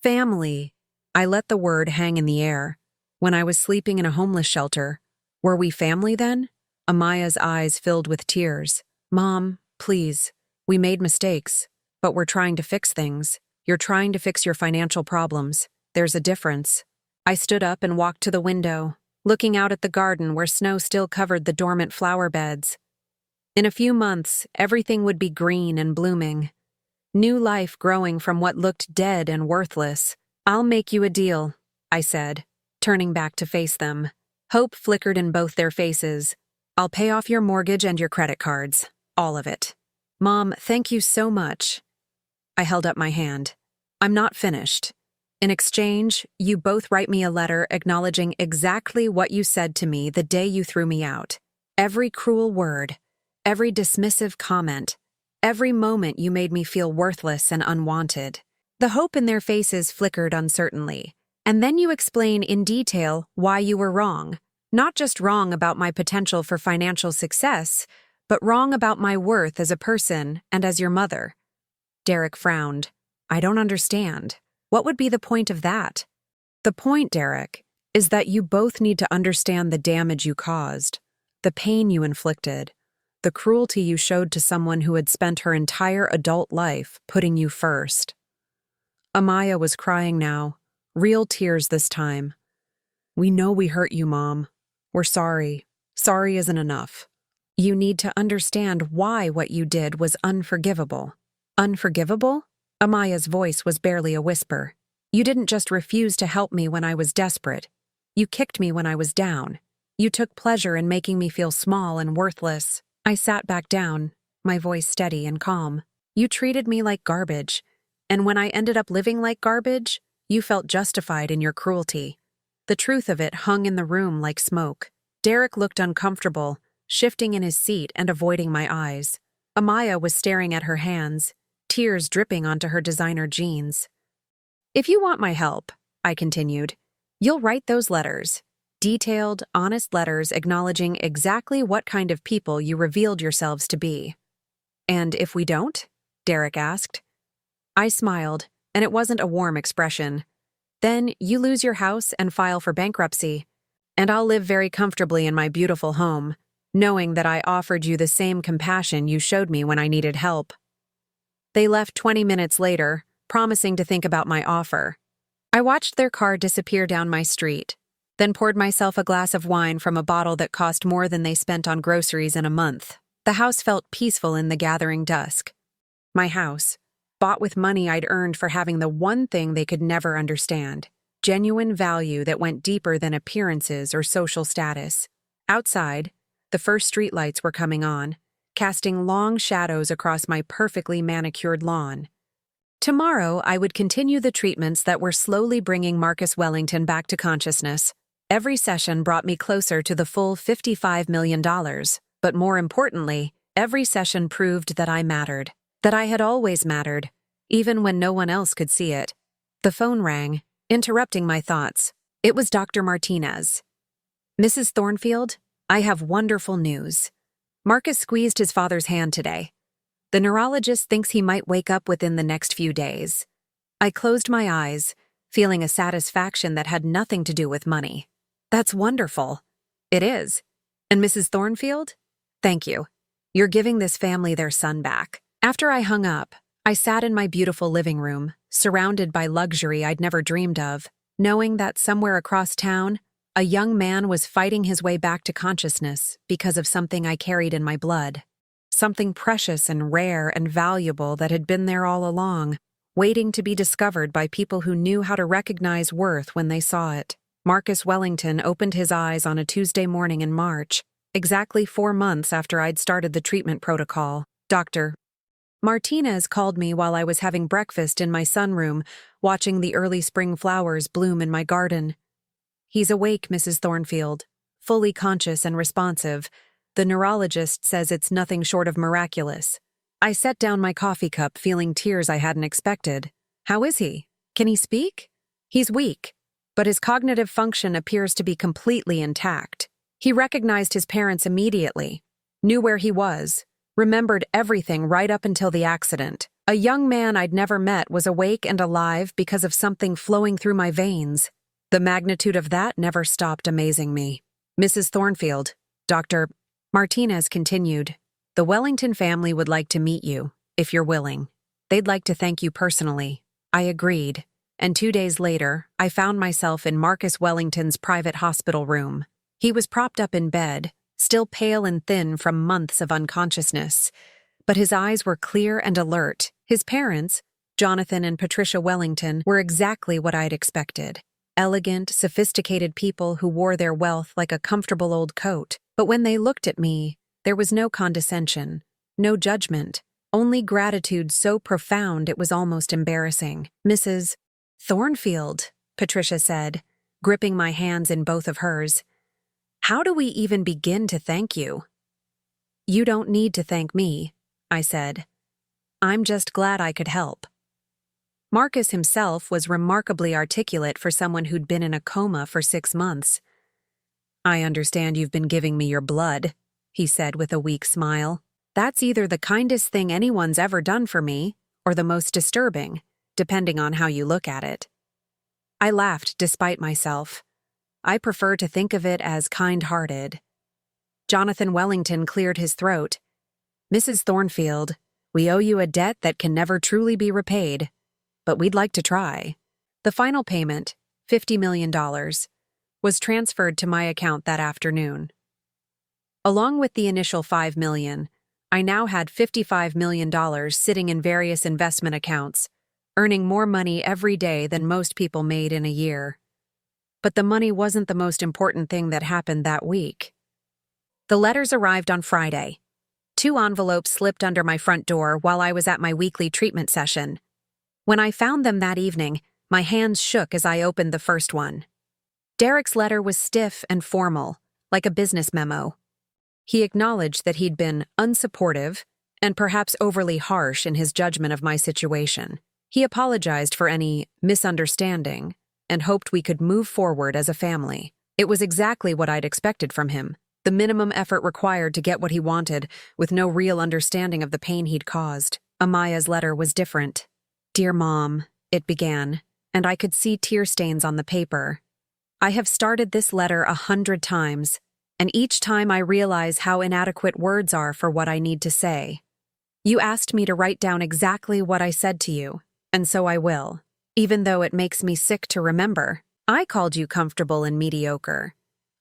"Family." I let the word hang in the air. When I was sleeping in a homeless shelter, were we family then? Amaya's eyes filled with tears. "Mom, please. We made mistakes, but we're trying to fix things. You're trying to fix your financial problems. There's a difference." I stood up and walked to the window, looking out at the garden where snow still covered the dormant flower beds. In a few months, everything would be green and blooming. New life growing from what looked dead and worthless. "I'll make you a deal," I said, turning back to face them. Hope flickered in both their faces. "I'll pay off your mortgage and your credit cards. All of it." "Mom, thank you so much." I held up my hand. "I'm not finished. In exchange, you both write me a letter acknowledging exactly what you said to me the day you threw me out. Every cruel word, every dismissive comment, every moment you made me feel worthless and unwanted." The hope in their faces flickered uncertainly. "And then you explain in detail why you were wrong. Not just wrong about my potential for financial success, but wrong about my worth as a person and as your mother." Derek frowned. "I don't understand. What would be the point of that?" "The point, Derek, is that you both need to understand the damage you caused, the pain you inflicted, the cruelty you showed to someone who had spent her entire adult life putting you first." Amaya was crying now, real tears this time. "We know we hurt you, Mom. We're sorry. Sorry isn't enough. You need to understand why what you did was unforgivable." "Unforgivable?" Amaya's voice was barely a whisper. "You didn't just refuse to help me when I was desperate. You kicked me when I was down. You took pleasure in making me feel small and worthless." I sat back down, my voice steady and calm. You treated me like garbage, and when I ended up living like garbage, you felt justified in your cruelty. The truth of it hung in the room like smoke. Derek looked uncomfortable, shifting in his seat and avoiding my eyes. Amaya was staring at her hands, tears dripping onto her designer jeans. If you want my help, I continued, you'll write those letters. Detailed, honest letters acknowledging exactly what kind of people you revealed yourselves to be. And if we don't? Derek asked. I smiled, and it wasn't a warm expression. Then you lose your house and file for bankruptcy, and I'll live very comfortably in my beautiful home, knowing that I offered you the same compassion you showed me when I needed help. They left 20 minutes later, promising to think about my offer. I watched their car disappear down my street, then poured myself a glass of wine from a bottle that cost more than they spent on groceries in a month. The house felt peaceful in the gathering dusk. My house, bought with money I'd earned for having the one thing they could never understand, genuine value that went deeper than appearances or social status. Outside, the first streetlights were coming on, casting long shadows across my perfectly manicured lawn. Tomorrow, I would continue the treatments that were slowly bringing Marcus Wellington back to consciousness. Every session brought me closer to the full $55 million, but more importantly, every session proved that I mattered, that I had always mattered, even when no one else could see it. The phone rang, interrupting my thoughts. It was Dr. Martinez. Mrs. Thornfield, I have wonderful news. Marcus squeezed his father's hand today. The neurologist thinks he might wake up within the next few days. I closed my eyes, feeling a satisfaction that had nothing to do with money. That's wonderful. It is. And Mrs. Thornfield? Thank you. You're giving this family their son back. After I hung up, I sat in my beautiful living room, surrounded by luxury I'd never dreamed of, knowing that somewhere across town, a young man was fighting his way back to consciousness because of something I carried in my blood. Something precious and rare and valuable that had been there all along, waiting to be discovered by people who knew how to recognize worth when they saw it. Marcus Wellington opened his eyes on a Tuesday morning in March, exactly 4 months after I'd started the treatment protocol. Dr. Martinez called me while I was having breakfast in my sunroom, watching the early spring flowers bloom in my garden. He's awake, Mrs. Thornfield, fully conscious and responsive. The neurologist says it's nothing short of miraculous. I set down my coffee cup, feeling tears I hadn't expected. How is he? Can he speak? He's weak, but his cognitive function appears to be completely intact. He recognized his parents immediately, knew where he was, remembered everything right up until the accident. A young man I'd never met was awake and alive because of something flowing through my veins. The magnitude of that never stopped amazing me. Mrs. Thornfield, Dr. Martinez continued, the Wellington family would like to meet you, if you're willing. They'd like to thank you personally. I agreed, and 2 days later, I found myself in Marcus Wellington's private hospital room. He was propped up in bed, still pale and thin from months of unconsciousness, but his eyes were clear and alert. His parents, Jonathan and Patricia Wellington, were exactly what I'd expected. Elegant, sophisticated people who wore their wealth like a comfortable old coat. But when they looked at me, there was no condescension, no judgment, only gratitude so profound it was almost embarrassing. Mrs. Thornfield, Patricia said, gripping my hands in both of hers. How do we even begin to thank you? You don't need to thank me, I said. I'm just glad I could help. Marcus himself was remarkably articulate for someone who'd been in a coma for 6 months. I understand you've been giving me your blood, he said with a weak smile. That's either the kindest thing anyone's ever done for me, or the most disturbing, depending on how you look at it. I laughed despite myself. I prefer to think of it as kind-hearted. Jonathan Wellington cleared his throat. Mrs. Thornfield, we owe you a debt that can never truly be repaid, but we'd like to try. The final payment, $50 million, was transferred to my account that afternoon. Along with the initial $5 million, I now had $55 million sitting in various investment accounts, earning more money every day than most people made in a year. But the money wasn't the most important thing that happened that week. The letters arrived on Friday. 2 envelopes slipped under my front door while I was at my weekly treatment session. When I found them that evening, my hands shook as I opened the first one. Derek's letter was stiff and formal, like a business memo. He acknowledged that he'd been unsupportive and perhaps overly harsh in his judgment of my situation. He apologized for any misunderstanding and hoped we could move forward as a family. It was exactly what I'd expected from him, the minimum effort required to get what he wanted, with no real understanding of the pain he'd caused. Amaya's letter was different. "Dear Mom," it began, and I could see tear stains on the paper. "I have started this letter 100 times, and each time I realize how inadequate words are for what I need to say. You asked me to write down exactly what I said to you, and so I will, even though it makes me sick to remember. I called you comfortable and mediocre.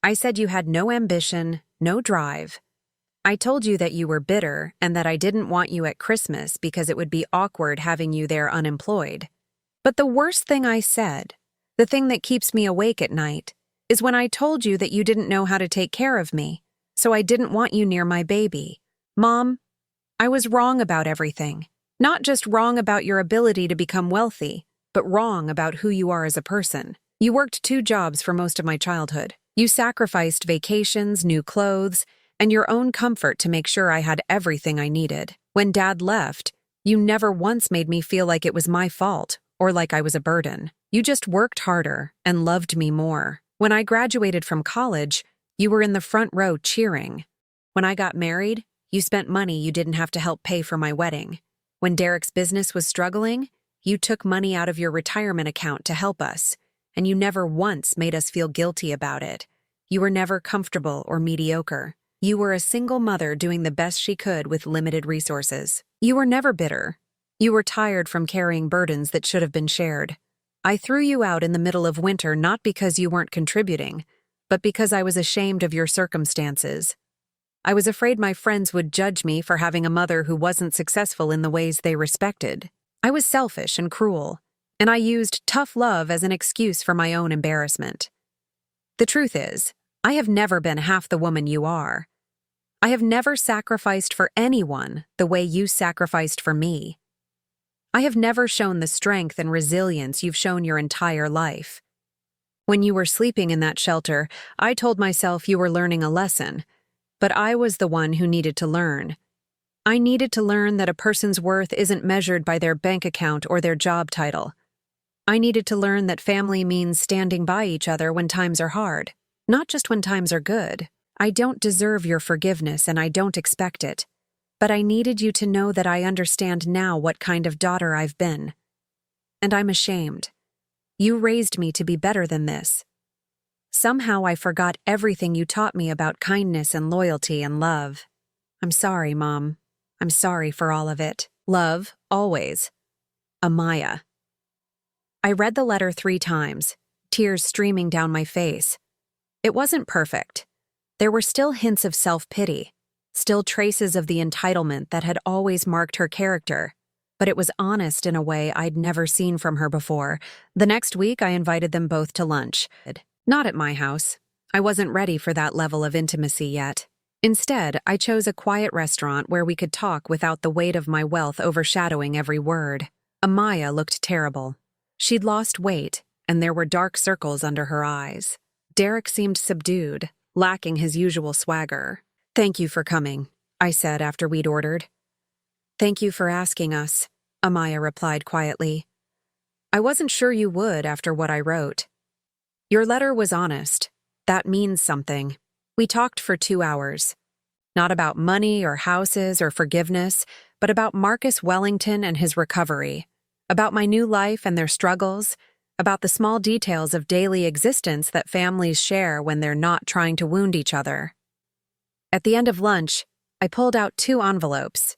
I said you had no ambition, no drive. I told you that you were bitter and that I didn't want you at Christmas because it would be awkward having you there unemployed. But the worst thing I said, the thing that keeps me awake at night, is when I told you that you didn't know how to take care of me, so I didn't want you near my baby. Mom, I was wrong about everything. Not just wrong about your ability to become wealthy, but wrong about who you are as a person. You worked 2 jobs for most of my childhood. You sacrificed vacations, new clothes, and your own comfort to make sure I had everything I needed. When Dad left, you never once made me feel like it was my fault or like I was a burden. You just worked harder and loved me more. When I graduated from college, you were in the front row cheering. When I got married, you spent money you didn't have to help pay for my wedding. When Derek's business was struggling, you took money out of your retirement account to help us, and you never once made us feel guilty about it. You were never comfortable or mediocre. You were a single mother doing the best she could with limited resources. You were never bitter. You were tired from carrying burdens that should have been shared. I threw you out in the middle of winter not because you weren't contributing, but because I was ashamed of your circumstances. I was afraid my friends would judge me for having a mother who wasn't successful in the ways they respected. I was selfish and cruel, and I used tough love as an excuse for my own embarrassment. The truth is, I have never been half the woman you are. I have never sacrificed for anyone the way you sacrificed for me. I have never shown the strength and resilience you've shown your entire life. When you were sleeping in that shelter, I told myself you were learning a lesson, but I was the one who needed to learn. I needed to learn that a person's worth isn't measured by their bank account or their job title. I needed to learn that family means standing by each other when times are hard, not just when times are good. I don't deserve your forgiveness and I don't expect it, but I needed you to know that I understand now what kind of daughter I've been. And I'm ashamed. You raised me to be better than this. Somehow I forgot everything you taught me about kindness and loyalty and love. I'm sorry, Mom. I'm sorry for all of it. Love, always. Amaya. I read the letter 3 times, tears streaming down my face. It wasn't perfect. There were still hints of self-pity, still traces of the entitlement that had always marked her character, but it was honest in a way I'd never seen from her before. The next week, I invited them both to lunch. Not at my house. I wasn't ready for that level of intimacy yet. Instead, I chose a quiet restaurant where we could talk without the weight of my wealth overshadowing every word. Amaya looked terrible. She'd lost weight, and there were dark circles under her eyes. Derek seemed subdued, lacking his usual swagger. "Thank you for coming," I said after we'd ordered. "Thank you for asking us," Amaya replied quietly. "I wasn't sure you would after what I wrote. Your letter was honest. That means something." We talked for 2 hours. Not about money or houses or forgiveness, but about Marcus Wellington and his recovery, about my new life and their struggles, about the small details of daily existence that families share when they're not trying to wound each other. At the end of lunch, I pulled out 2 envelopes.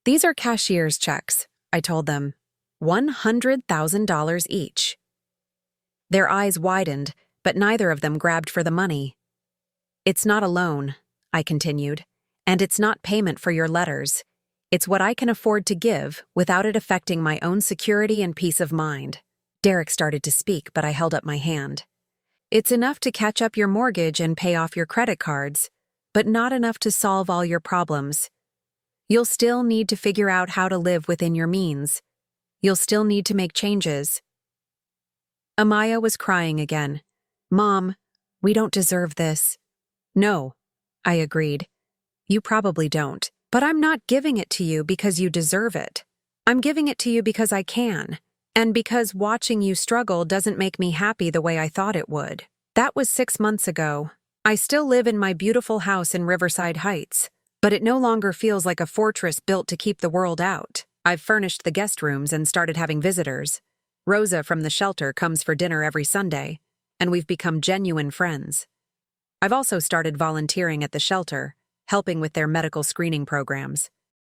"These are cashier's checks," I told them. $100,000 each. Their eyes widened, but neither of them grabbed for the money. "It's not a loan," I continued, "and it's not payment for your letters. It's what I can afford to give without it affecting my own security and peace of mind." Derek started to speak, but I held up my hand. "It's enough to catch up your mortgage and pay off your credit cards, but not enough to solve all your problems. You'll still need to figure out how to live within your means. You'll still need to make changes. Amaya was crying again. Mom, we don't deserve this. No, I agreed. You probably don't. But I'm not giving it to you because you deserve it. I'm giving it to you because I can. And because watching you struggle doesn't make me happy the way I thought it would. That was 6 months ago. I still live in my beautiful house in Riverside Heights, but it no longer feels like a fortress built to keep the world out. I've furnished the guest rooms and started having visitors. Rosa from the shelter comes for dinner every Sunday, and we've become genuine friends. I've also started volunteering at the shelter, helping with their medical screening programs.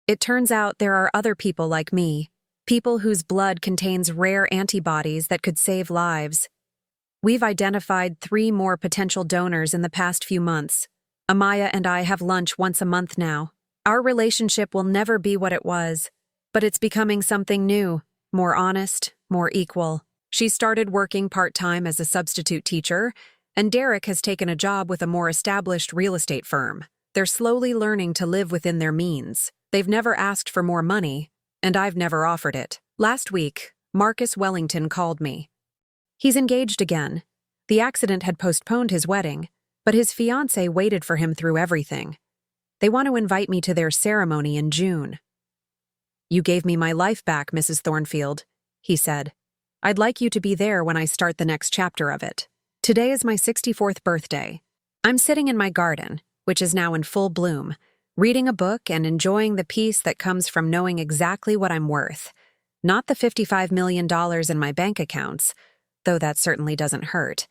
It turns out there are other people like me, people whose blood contains rare antibodies that could save lives. We've identified 3 more potential donors in the past few months. Amaya and I have lunch once a month now. Our relationship will never be what it was, but it's becoming something new, more honest, more equal. She started working part-time as a substitute teacher, and Derek has taken a job with a more established real estate firm. They're slowly learning to live within their means. They've never asked for more money, and I've never offered it. Last week, Marcus Wellington called me. He's engaged again. The accident had postponed his wedding, but his fiancée waited for him through everything. They want to invite me to their ceremony in June. You gave me my life back, Mrs. Thornfield, he said. I'd like you to be there when I start the next chapter of it. Today is my 64th birthday. I'm sitting in my garden, which is now in full bloom, reading a book and enjoying the peace that comes from knowing exactly what I'm worth. Not the $55 million in my bank accounts, though that certainly doesn't hurt,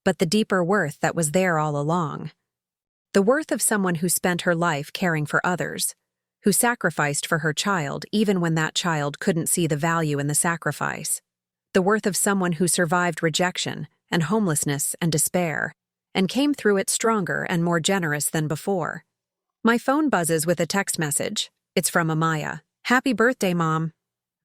but the deeper worth that was there all along. The worth of someone who spent her life caring for others, who sacrificed for her child even when that child couldn't see the value in the sacrifice. The worth of someone who survived rejection and homelessness and despair, and came through it stronger and more generous than before. My phone buzzes with a text message. It's from Amaya. Happy birthday, Mom.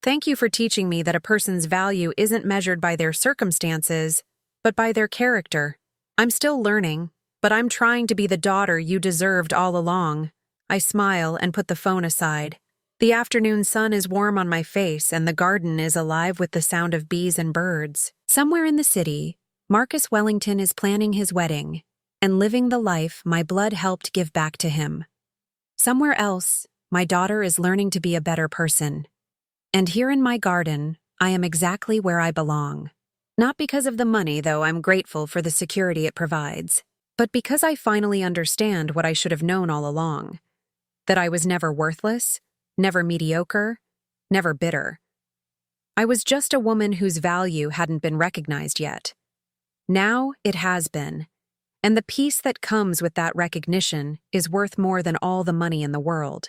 Thank you for teaching me that a person's value isn't measured by their circumstances, but by their character. I'm still learning, but I'm trying to be the daughter you deserved all along. I smile and put the phone aside. The afternoon sun is warm on my face and the garden is alive with the sound of bees and birds. Somewhere in the city, Marcus Wellington is planning his wedding and living the life my blood helped give back to him. Somewhere else, my daughter is learning to be a better person. And here in my garden, I am exactly where I belong. Not because of the money, though I'm grateful for the security it provides, but because I finally understand what I should have known all along. That I was never worthless, never mediocre, never bitter. I was just a woman whose value hadn't been recognized yet. Now it has been, and the peace that comes with that recognition is worth more than all the money in the world.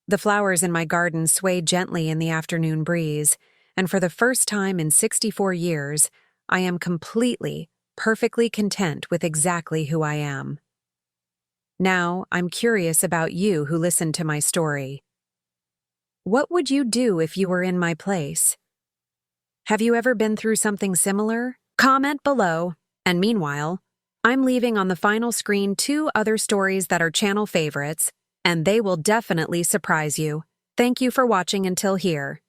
The flowers in my garden sway gently in the afternoon breeze, and for the first time in 64 years, I am completely, perfectly content with exactly who I am. Now, I'm curious about you who listened to my story. What would you do if you were in my place? Have you ever been through something similar? Comment below. And meanwhile, I'm leaving on the final screen 2 other stories that are channel favorites, and they will definitely surprise you. Thank you for watching until here.